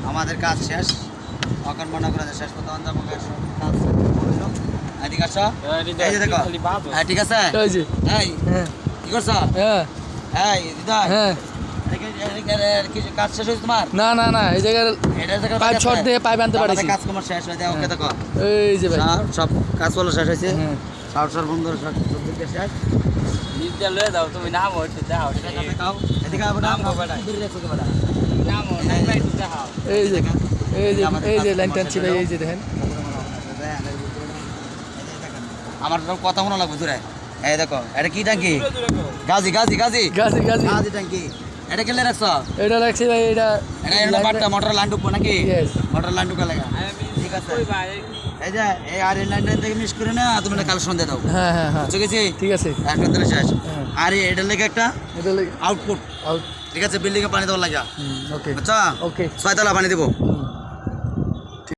আমাদের কাজ শেষ এখন মনে করে শেষ পর্যন্ত আমাদের কাজ করলো এদিকে আসো এই যে দেখো হ্যাঁ ঠিক আছে এই যে এই হ্যাঁ কি করছো হ্যাঁ এই দিদা হ্যাঁ কাজ শেষ হয়েছে তোমার না না না এই জায়গায় পাইপ শর্ট দিয়ে পাইপ আনতে পারিস কাজ তোমার শেষ হয়ে যায় ওকে দেখো এই যে ভাই সব কাজ বলো শেষ হয়েছে হ্যাঁ সব সব বন্ধু সব দিকে শেষ নিচে লয়ে দাও তুমি নাম হইতে দাও এদিকে আবার নাম বেটা নাম নাই ভাই দাও এই যে এই যে লাইন টানছি ভাই এই যে দেখেন আমার তো কথা মনে লাগবে তোরে এই দেখো এটা কি ট্যাঙ্কি গাজি গাজি গাজি গাছি গাছি গাজি ট্যাঙ্কি এটা কেলে রাখছ এটা রাখছি ভাই এটা এটা এর বাটটা মোটর লাইন ঢুকবো নাকি Yes. মোটর লাইন ঢুকা লাগা ঠিক আছে কই ভাই এই যে এই আর এই লাইনটা থেকে মিস করে না তুমি কাল সন্ধ্যা দাও হ্যাঁ হ্যাঁ হ্যাঁ বুঝে গেছি ঠিক আছে একটা দিলে শেষ হ্যাঁ। আর এটা লেগে একটা এটা আউটপুট আউট ঠিক আছে বিল্ডিং এ পানি দেওয়ার লাগা ওকে আচ্ছা ওকে ছয়তলা পানি দেবো